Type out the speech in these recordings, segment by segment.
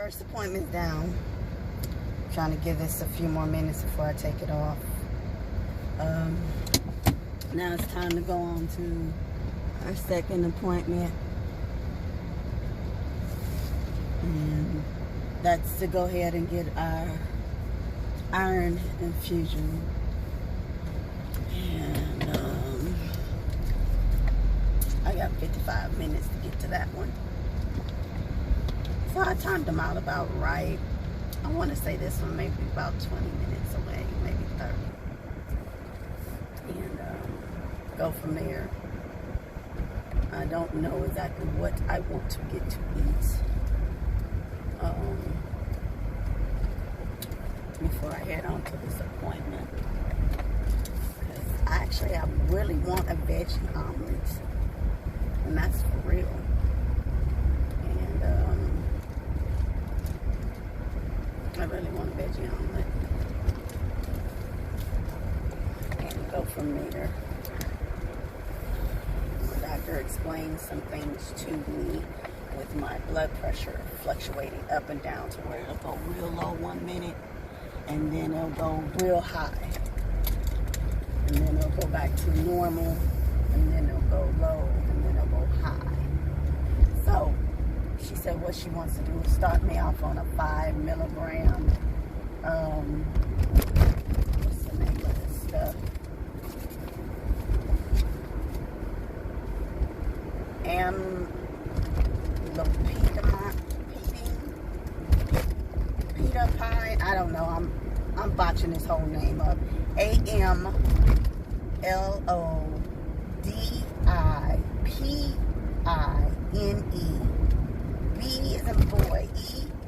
First appointment's down. Trying to give this a few more minutes before I take it off. Now it's time to go on to our second appointment. And that's to go ahead and get our iron infusion. And I got 55 minutes to get to that one. So I timed them out about right. I want to say this one maybe about 20 minutes away, maybe 30. And go from there. I don't know exactly what I want to get to eat before I head on to this appointment. Because I really want a veggie omelet. And that's for real. And I really want a veggie omelet. And go from there. The doctor explained some things to me with my blood pressure fluctuating up and down to where it'll go real low 1 minute and then it'll go real high. And then it'll go back to normal and then it'll go low and then it'll go high. So she said what she wants to do is start me off on a 5 milligram, what's the name of this stuff? Amlodipine. I don't know. I'm botching this whole name up. AMLODIPINE. B is in boy.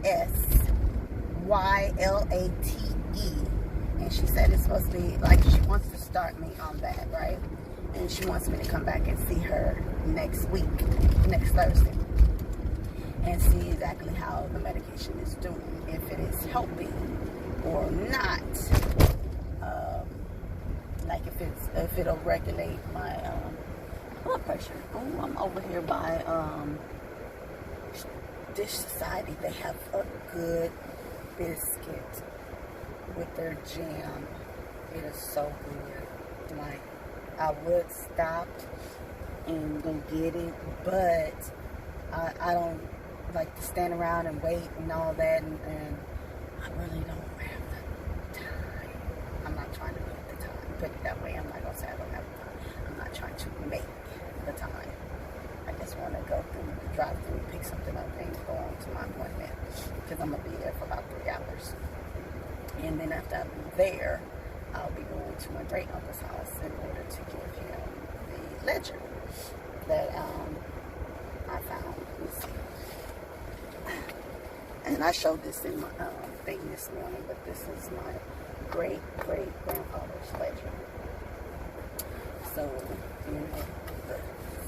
ESYLATE. And she said it's supposed to be like she wants to start me on that, right? And she wants me to come back and see her next week, next Thursday, and see exactly how the medication is doing, if it is helping or not. Like if it'll regulate my blood pressure. Oh, I'm over here by Dish Society. They have a good biscuit with their jam. It is so good. Like, I would stop and go get it, but I don't like to stand around and wait and all that, and I really don't have the time. I'm not trying to make the time, put it that way. I'm not going to say I don't have the time. I'm not trying to make the time. I just want to go through the drive-thru, pick something up, and go on to my appointment, because I'm going to be there for about 3 hours. And then after I'm there, I'll be going to my great uncle's house in order to give him the ledger that I found. Let's see. And I showed this in my thing this morning, but this is my great-great-grandfather's ledger. So, you know, the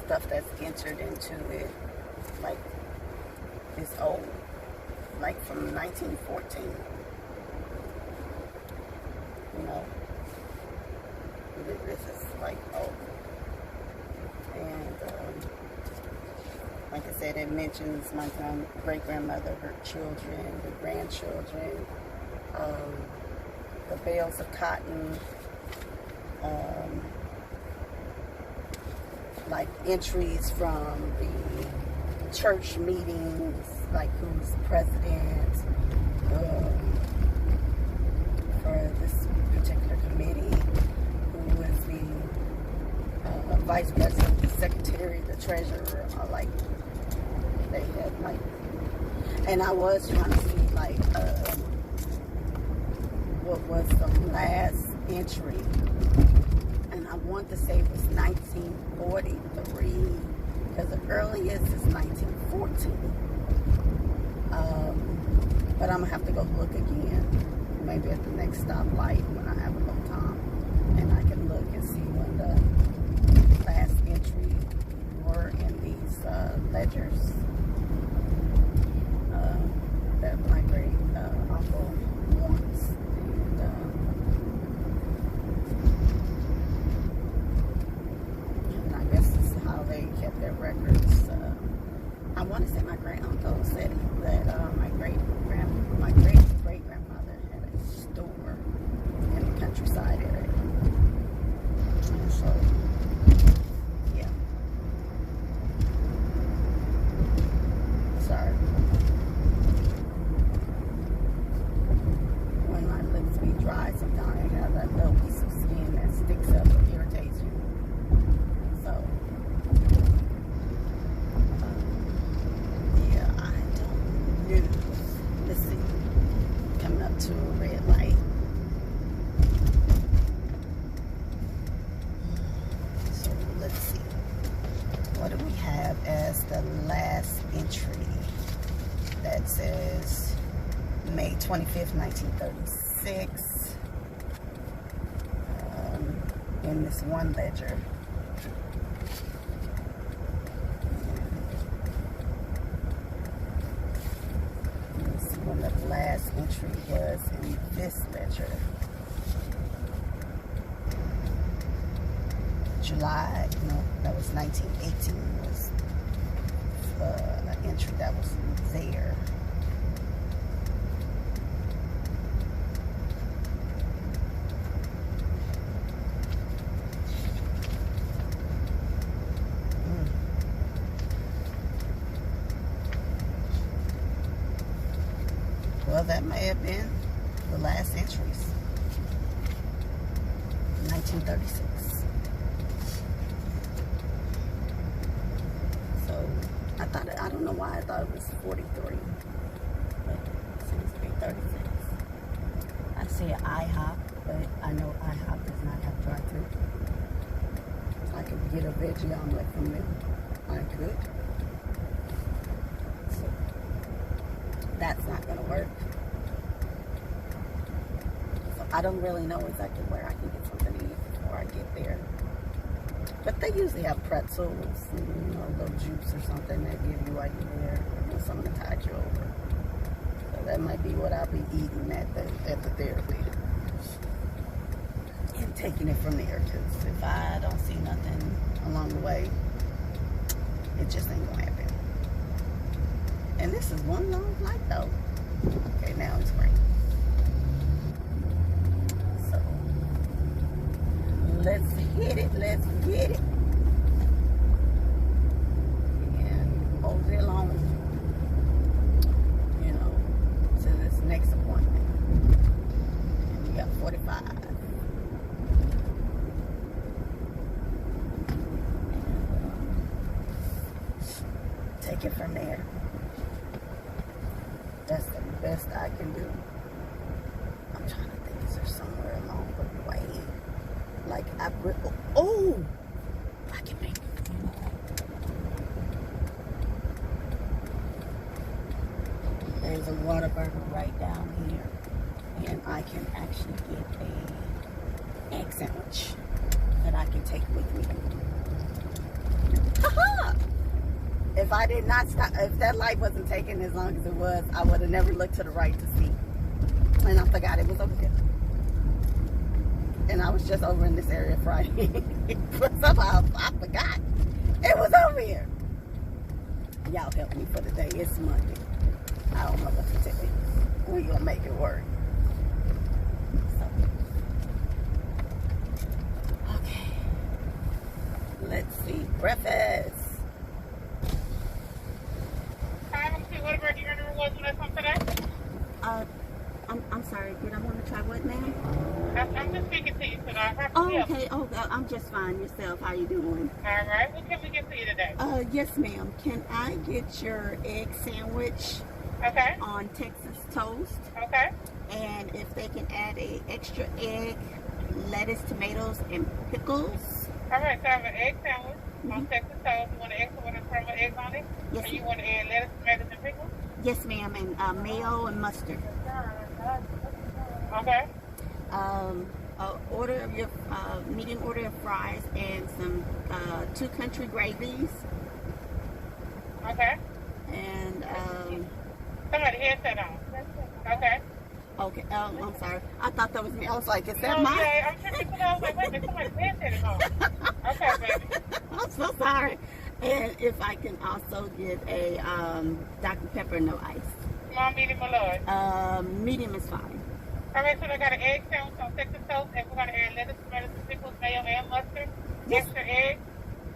stuff that's entered into it, like, is old. Like from 1914. You know, this is like old. And like I said, it mentions my great-grandmother, her children, the grandchildren, the bales of cotton, like entries from the church meetings, like who's president for this particular committee, who was the vice president, the secretary, the treasurer, like they had like, and I was trying to see like what was the last entry, and I want to say it was 1943, because the earliest is 1914. But I'm gonna have to go look again, maybe at the next stoplight when I have a little time, and I can look and see when the last entry were in these ledgers that my great uncle wants. And I guess this is how they kept their records. I want to say my great uncle said that my great grandmother had a store in the countryside area. And so, yeah. Sorry. When my lips be dry, sometimes I have that little piece of skin that sticks up and irritates you. So, yeah, I don't know. Let's see. Coming up to a red light. So, let's see. What do we have as the last entry? That says May 25th, 1936. In this one ledger. Let's see when the last entry was in this ledger. July, no, that was 1918 was an entry that was there. Well, that may have been the last entries. 1936. So, I don't know why I thought it was 43. But it seems to be 36. I see an IHOP, but I know IHOP does not have drive-thru. I could get a veggie omelet from them. I could. So, that's not going to work. So I don't really know exactly where I can get something to eat before I get there. But they usually have pretzels and, you know, a little juice or something they give you while you're there. And something to tide you over. So that might be what I'll be eating at the therapy. And taking it from there, because if I don't see nothing along the way, it just ain't going to happen. And this is one long flight though. Okay, now it's great. So, let's hit it. Let's get it. And move it along, you know, to this next appointment. And we got 45. Take it from there. That's the best I can do. I'm trying to think, is there somewhere along the way? Like, I can make it. There's a Whataburger right down here. And I can actually get a egg sandwich that I can take with me. Ha-ha! If I did not stop, if that light wasn't taking as long as it was, I would have never looked to the right to see. And I forgot it was over there. And I was just over in this area Friday. But somehow I forgot it was over here. Y'all help me for the day. It's Monday. I don't know what to tell you. We're going to make it work. So. Okay. Let's see. Breakfast. Whatever your order was when I come today? I'm sorry. Did I want to try what, ma'am? I'm just speaking to you today. Oh, okay. Oh, I'm just fine. Yourself? How you doing? All right. What can we get for you today? Yes, ma'am. Can I get your egg sandwich? Okay. On Texas toast. Okay. And if they can add a extra egg, lettuce, tomatoes, and pickles. All right. So I have an egg sandwich on Texas toast. You want an extra one and scrambled eggs on it? Yes. And you want to add lettuce, tomatoes, and pickles? Yes, ma'am. And mayo and mustard. Okay. Order of your medium order of fries and some 2 country gravies. Okay. And somebody headset on. Okay. Okay. I'm sorry. I thought that was me. I was like, is that Oh, mine? yeah, I'm tripping because I was like, wait a minute, somebody's headset is on. Okay, baby. I'm so sorry. And if I can also get a Dr. Pepper, no ice. Small, medium, or large? Medium is fine. Alright, so I got an egg sandwich on Texas toast, and we're gonna add lettuce, tomatoes, pickles, mayo, and mustard. Yes. Extra egg,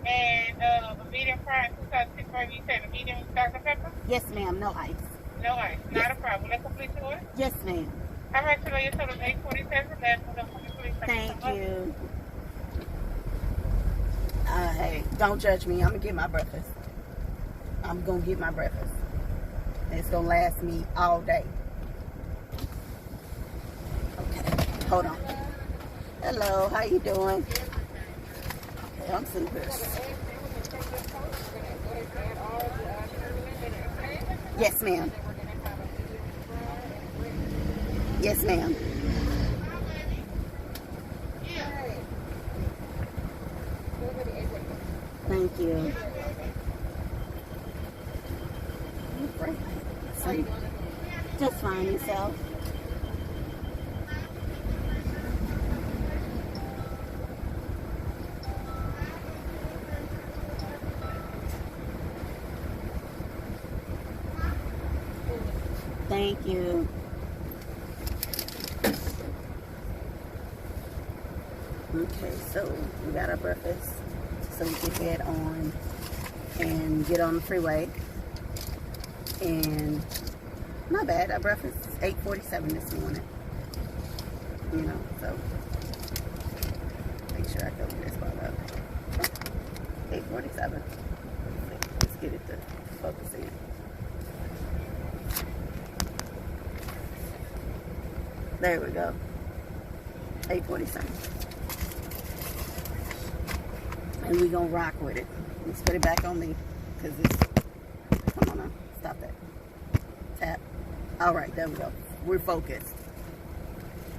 and a medium fry and 2 sides chicken burger. You said a medium Dr. Pepper? Yes, ma'am. No ice. No ice. Not a problem. Will that complete your order? Yes, ma'am. Alright, so your total is $8.47. Last one up for me, please. Thank you. Hey, don't judge me. I'm gonna get my breakfast. I'm gonna get my breakfast. It's gonna last me all day. Okay, hold on. Hello, how you doing? Okay, I'm sitting here. Yes, ma'am. Yes, ma'am. Thank you. Just fine yourself. Thank you. Okay, so we got our breakfast, so we can head on and get on the freeway. And not bad, our breakfast is 8:47 this morning. You know, so make sure I go this spot up. 8:47. Let's get it to focus in. There we go. 8:47. And we gonna rock with it. Let's put it back on me, because it's, come on now, stop that. Tap. All right, there we go. We're focused.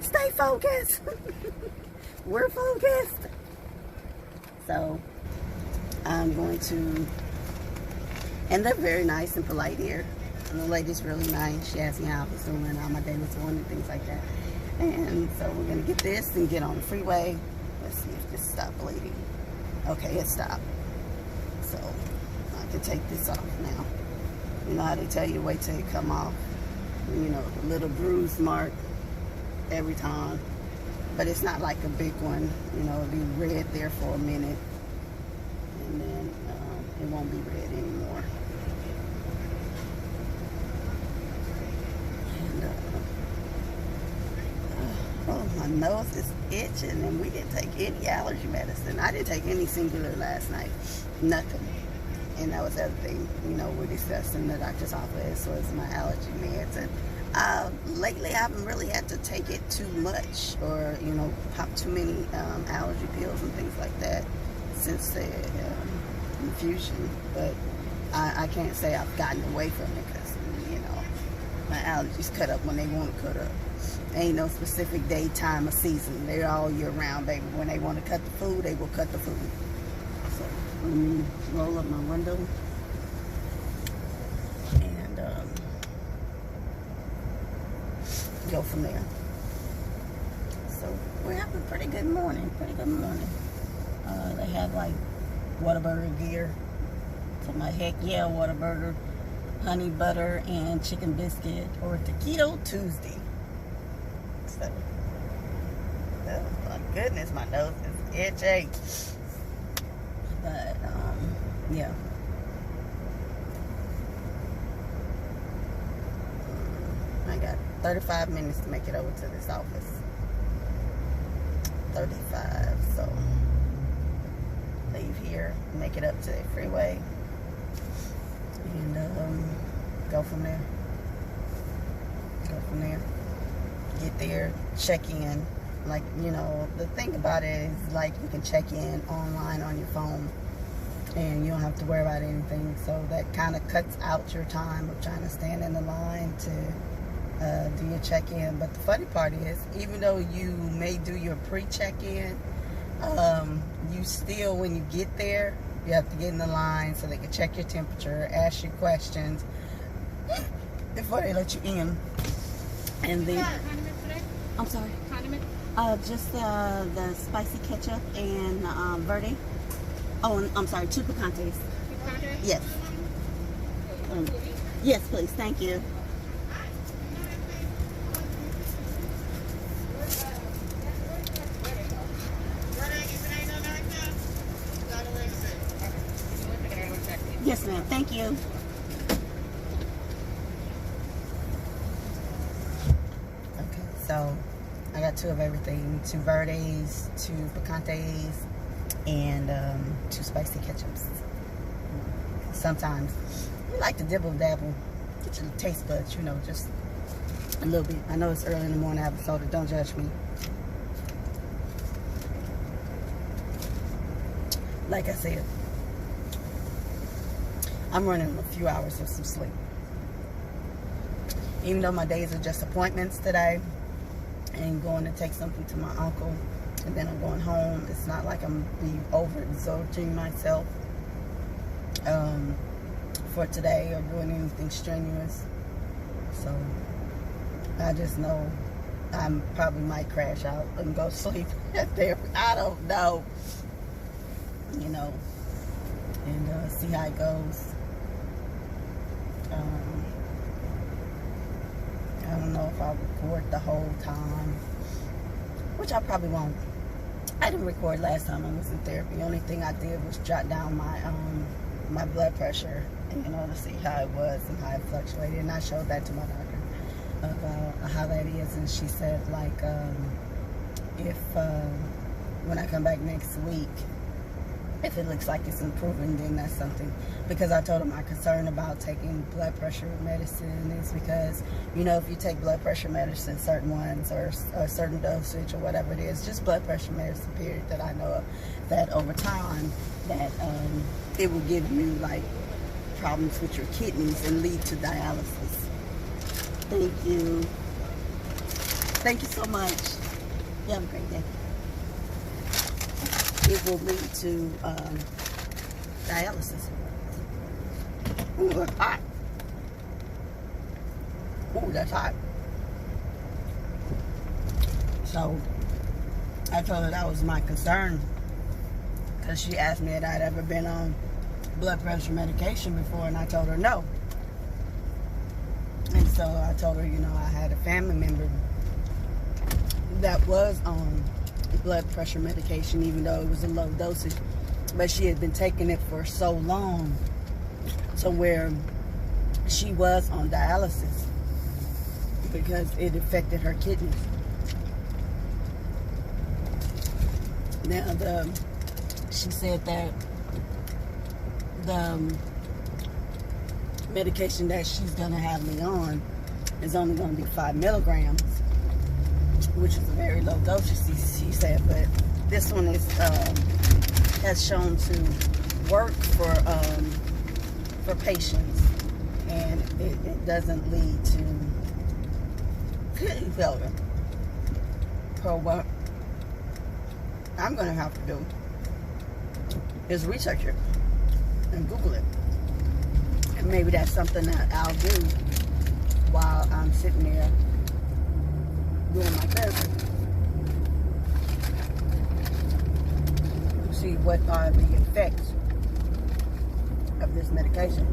Stay focused. We're focused. So I'm going to, and they're very nice and polite here. And the lady's really nice. She asked me how I was doing, how my day was going, and things like that. And so we're gonna get this and get on the freeway. Let's see if this stopped bleeding. Okay, it stopped. So I can take this off now. You know how they tell you wait till it come off. You know, the little bruise mark every time. But it's not like a big one. You know, it'll be red there for a minute. And then it won't be red anymore. And, oh, my nose is itching, and we didn't take any allergy medicine. I didn't take any singular last night. Nothing. And that was the other thing, you know, we discussed in the doctor's office was my allergy meds. And lately I haven't really had to take it too much or, you know, pop too many allergy pills and things like that since the infusion. But I can't say I've gotten away from it because, you know, my allergies cut up when they want to cut up. Ain't no specific day, time, or season. They're all year round, baby. When they want to cut the food, they will cut the food. So let me roll up my window and go from there. So we're having a pretty good morning. They have like Whataburger gear. So my heck yeah, Whataburger, honey butter, and chicken biscuit, or Taquito Tuesday. So, oh my goodness, my nose is itchy. But yeah. I got 35 minutes to make it over to this office. 35, so leave here, make it up to the freeway, and go from there. Get there, check in. Like, you know, the thing about it is, like, you can check in online on your phone and you don't have to worry about anything. So that kind of cuts out your time of trying to stand in the line to do your check-in. But the funny part is, even though you may do your pre-check-in, you still, when you get there, you have to get in the line so they can check your temperature, ask you questions before they let you in. And then, I'm sorry. Condiment? Just the spicy ketchup and verde. Oh, and I'm sorry, 2 picantes. 2 Yes. Yes, please. Thank you. Yes, ma'am. Thank you. Okay, so I got 2 of everything. 2 verdes, 2 picantes, and 2 spicy ketchups. Sometimes we like to dibble dabble, get your taste buds, you know, just a little bit. I know it's early in the morning, I have a soda, don't judge me. Like I said, I'm running a few hours of some sleep. Even though my days are just appointments today, and going to take something to my uncle, and then I'm going home, it's not like I'm being overexerting myself for today or doing anything strenuous. So I just know I probably might crash out and go sleep at therapy. I don't know, you know, and see how it goes. I don't know if I'll record the whole time, which I probably won't. I didn't record last time I was in therapy. The only thing I did was jot down my my blood pressure, and you know, to see how it was and how it fluctuated, and I showed that to my doctor about how that is, and she said like if when I come back next week, if it looks like it's improving, then that's something. Because I told her my concern about taking blood pressure medicine is because, you know, if you take blood pressure medicine, certain ones or a certain dosage or whatever it is, just blood pressure medicine period, that I know of, that over time that it will give you like problems with your kidneys and lead to dialysis. Thank you. Thank you so much. You have a great day. It will lead to dialysis. Ooh, that's hot. Ooh, that's hot. So I told her that was my concern, because she asked me if I'd ever been on blood pressure medication before, and I told her no. And so I told her, you know, I had a family member that was on blood pressure medication, even though it was a low dosage, but she had been taking it for so long to where she was on dialysis because it affected her kidneys. Now she said that the medication that she's gonna have me on is only gonna be 5 milligrams, which is a very low dosage, she said, but this one is has shown to work for patients, and it doesn't lead to kidney failure. So what I'm gonna have to do is research it and Google it, and maybe that's something that I'll do while I'm sitting there doing my therapy. See what are the effects of this medication.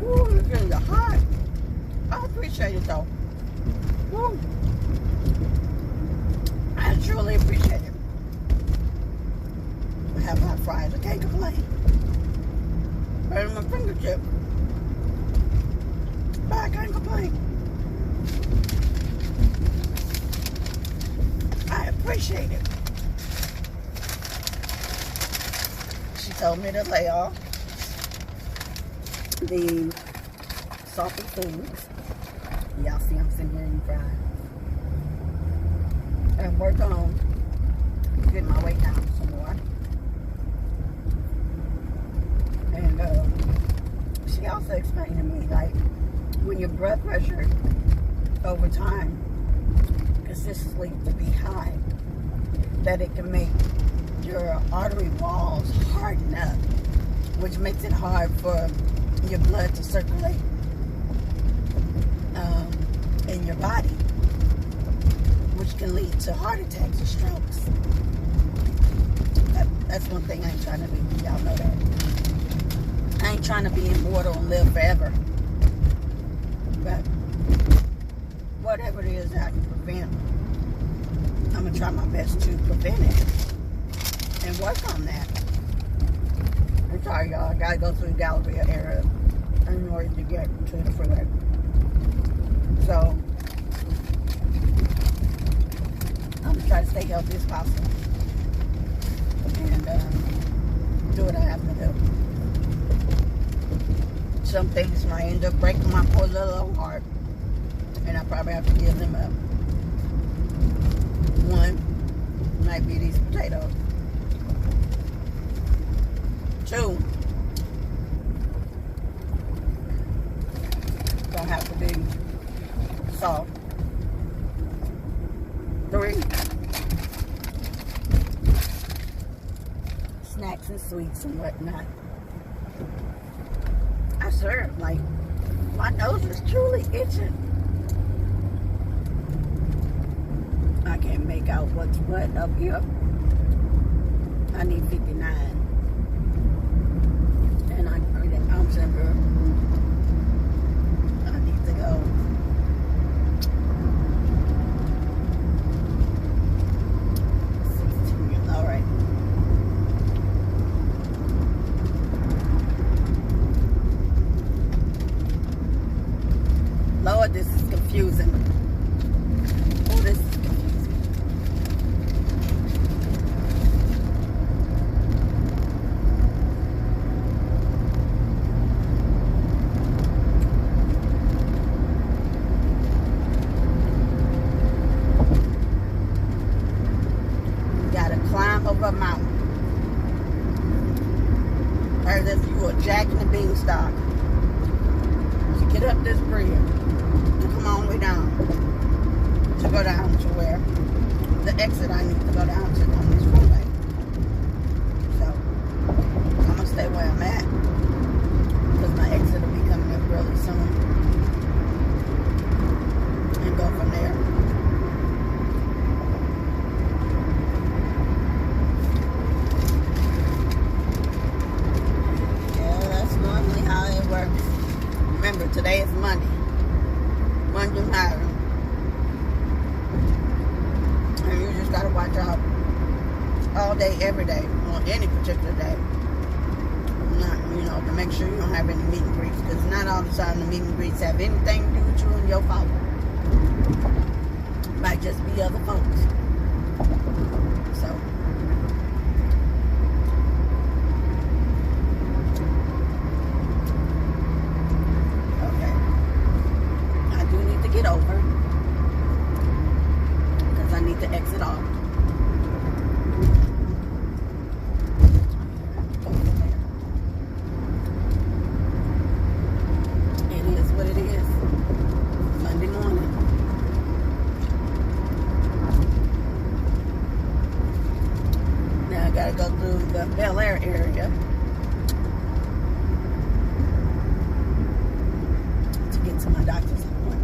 Ooh, it's getting hot. I appreciate it though. Woo. I truly appreciate it. I have my fries, I can't complain. Right on my fingertip. But I can't complain. I appreciate it. She told me to lay off the salty foods. Y'all see I'm sitting here eating fries. And work on getting my weight down some more. And she also explained to me, like, when your blood pressure over time consistently to be high, that it can make your artery walls harden up, which makes it hard for your blood to circulate in your body, which can lead to heart attacks or strokes. That's one thing I ain't trying to be. Y'all know that. I ain't trying to be immortal and live forever. But whatever it is that I can prevent, I'm going to try my best to prevent it and work on that. I'm sorry, y'all. I got to go through the Galleria area in order to get to the freeway. So, I'm going to try to stay healthy as possible. And do what I have to do. Some things might end up breaking my poor little heart, and I probably have to give them up. One might be these potatoes. Two, don't have to be salt. Three, snacks and sweets and whatnot. I swear, like, my nose is truly itching. I can't make out what's what up here. I need 59. And I'm sugar. I need to go. Lord, this is confusing. Oh, this is confusing. You gotta climb over a mountain. As if you were Jack and the Beanstalk. To get up this bridge. Come all the way down to go down to where the exit I need to go down to on this freeway. So I'm gonna stay where I'm at because my exit will be coming up really soon and go from there. Yeah, that's normally how it works. Remember, today is Monday. Monday night. And you just gotta watch out all day, every day, on any particular day. Not, to make sure you don't have any meet and greets, because not all the time the meet and greets have anything to do with you and your fault. It might just be other folks. So. Get over because I need to exit off. It is what it is. Monday morning. Now I gotta go through the Bel Air area to get to my doctor's appointment.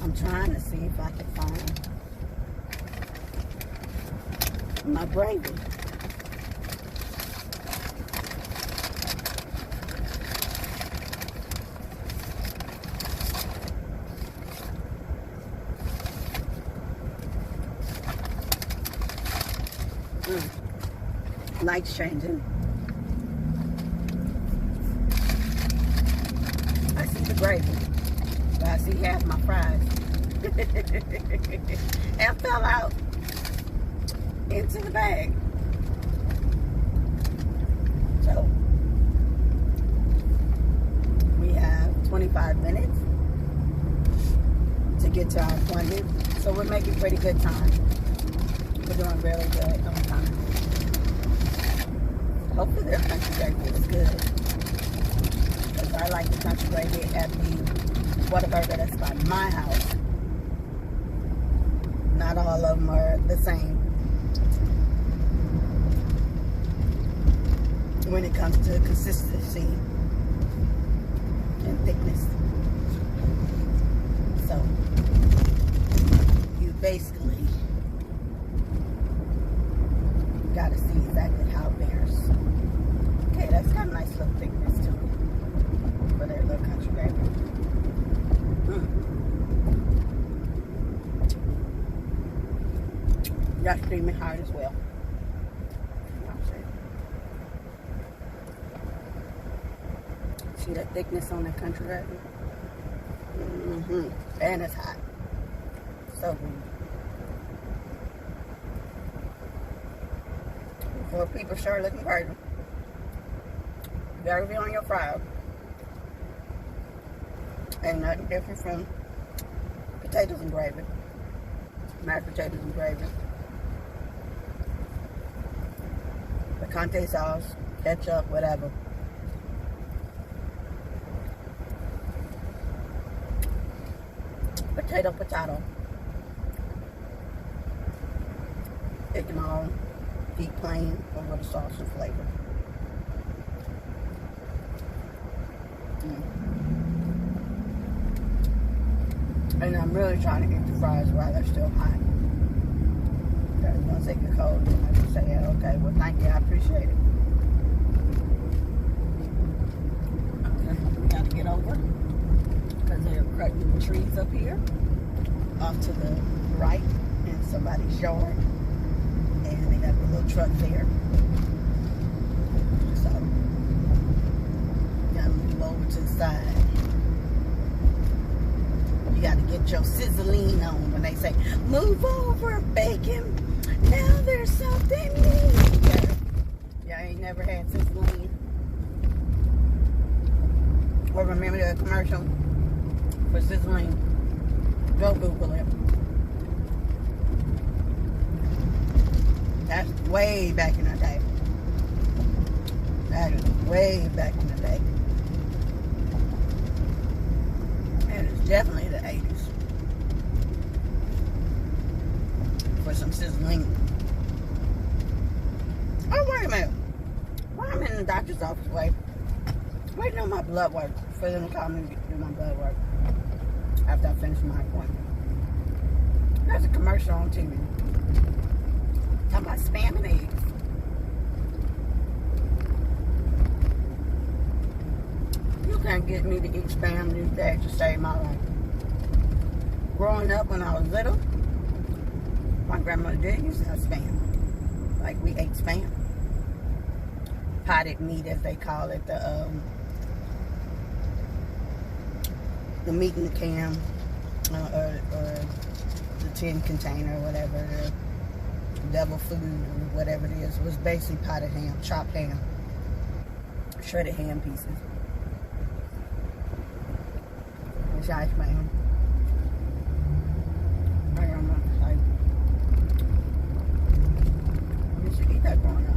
I'm trying to see if I can find my gravy. Lights changing. I see the gravy. But I see half my fries. And fell out into the bag. So we have 25 minutes to get to our appointment. So we're making pretty good time. We're doing really good on time. Hopefully their country gravy is good. Because I like the country gravy at the Whataburger that's by my house. Not all of them are the same when it comes to consistency and thickness. So you basically got to see exactly how it bears. Okay, that's got a nice little thickness to it for their little country gravy. That's steaming hard as well. See that thickness on that country gravy? And it's hot. So good. For people start looking crazy, you gotta be on your fries. Ain't nothing different from potatoes and gravy. Mashed potatoes and gravy. Picante sauce, ketchup, whatever. Potato. It can all be plain or with a sauce and flavor. And I'm really trying to eat the fries while they're still hot. Because once they get cold, then I just say, yeah, okay, well, thank you, I appreciate it. Okay, we got to get over because they're cutting the trees up here off to the right in somebody's yard. And they got the little truck there. So, gotta move over to the side. You gotta get your sizzling on when they say, move over, bacon. Now there's something new. Y'all ain't never had sizzling. Or remember the commercial for sizzling? Go Google it. That's way back in the day. That is way back in the day. And it's definitely the 80s. For some sizzling. Oh, wait a minute. While I'm in the doctor's office, waiting on my blood work for them to call me to do my blood work after I finish my appointment. There's a commercial on TV. Talking about spam and eggs. You can't get me to eat spam these days to save my life. Growing up when I was little, my grandmother did used to have spam. Like we ate spam. Potted meat, as they call it, the meat in the can, or the tin container, whatever. Devil food or whatever it is. It was basically potted ham, chopped ham, shredded ham pieces. It's ice cream. I don't know. I used to eat that growing up.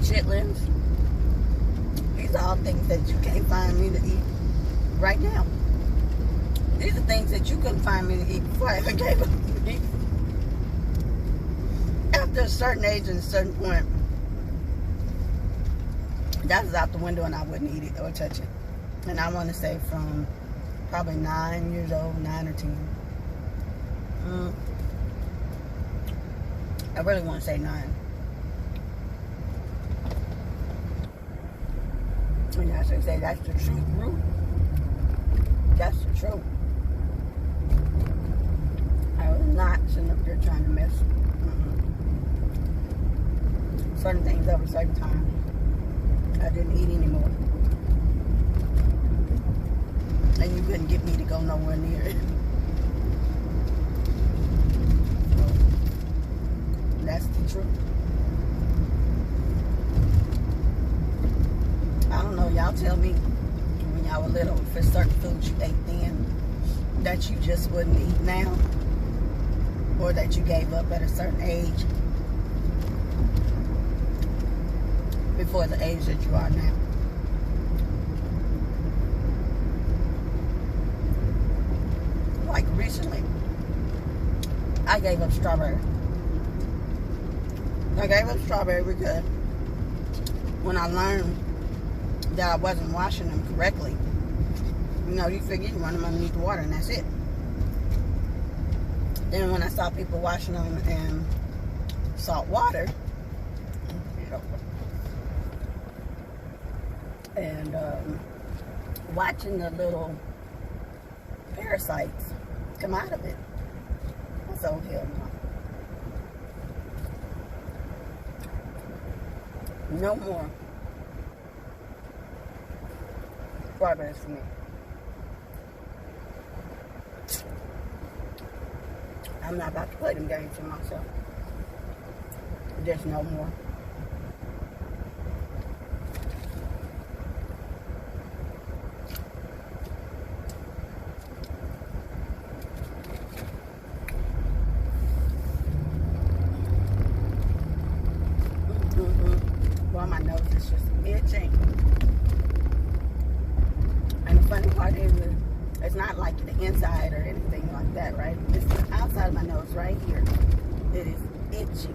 Chitlins. These are all things that you can't find me to eat right now. These are things that you couldn't find me to eat before I ever gave up. After a certain age and a certain point, that was out the window and I wouldn't eat it or touch it. And I want to say from probably 9 years old, 9 or 10. I really want to say 9. And I should say that's the truth, Ruth. That's the truth. I was not sitting up there trying to mess. Certain things over a certain time, I didn't eat anymore. And you couldn't get me to go nowhere near it. So, that's the truth. I don't know, y'all tell me when y'all were little, if there's certain foods you ate then that you just wouldn't eat now, or that you gave up at a certain age before the age that you are now. Like recently, I gave up strawberry. I gave up strawberry because when I learned that I wasn't washing them correctly, You know, you figure you run them underneath the water and that's it. Then when I saw people washing them in salt water, and watching the little parasites come out of it, I said, oh, hell no. No more strawberries for me. I'm not about to play them games for myself. Just no more. Well, my nose is just itching. And the funny part is, it's not like the inside or anything like that, right? It's the outside of my nose right here. It is itching.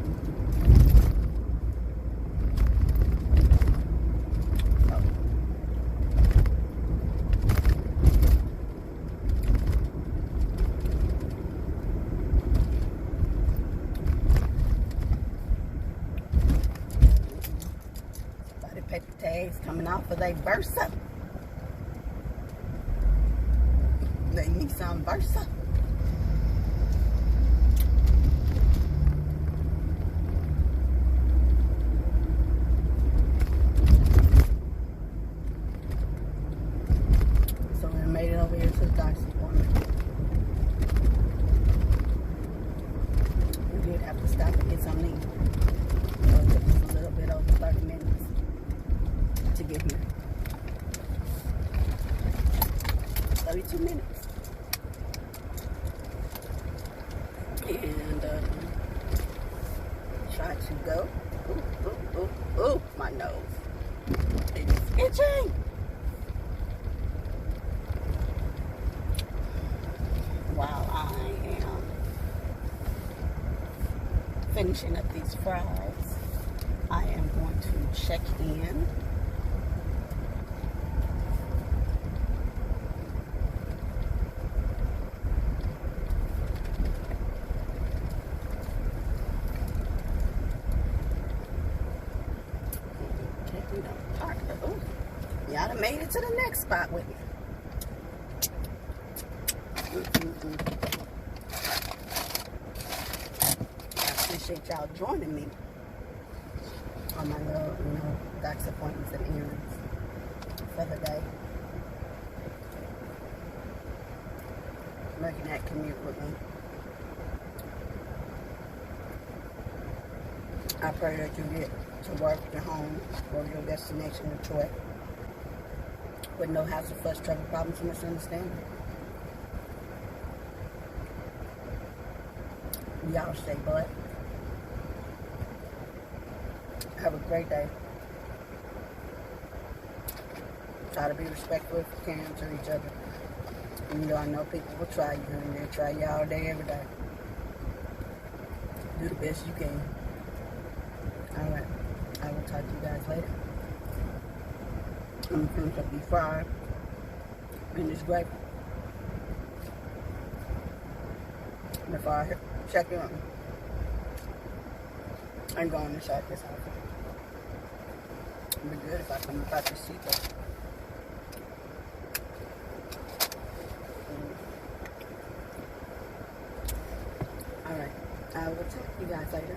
Somebody paper tags coming off, but they burst up. They need some bursa. So we made it over here to the doctor's appointment. We did have to stop and get something to eat. So it took us a little bit over 30 minutes to get here. 32 minutes. And try to go. Ooh, my nose. It is itching. While I am finishing up these fries, I am going to check in. Y'all done made it to the next spot with me. I appreciate y'all joining me on my little, doctor's appointments and errands for the day. Making that commute with me. I pray that you get to work, your home, or your destination of choice with no hassle, fuss, trouble, problems, and misunderstanding. Y'all stay blessed. Have a great day. Try to be respectful if you can to each other. Even though I know people will try you and they'll try you all day, every day. Do the best you can. Alright. I will talk to you guys later. I'm going to finish up these fries and this gravy before I check in and go inside this house. It'd be good if I come about to see that. Alright, I will talk to you guys later.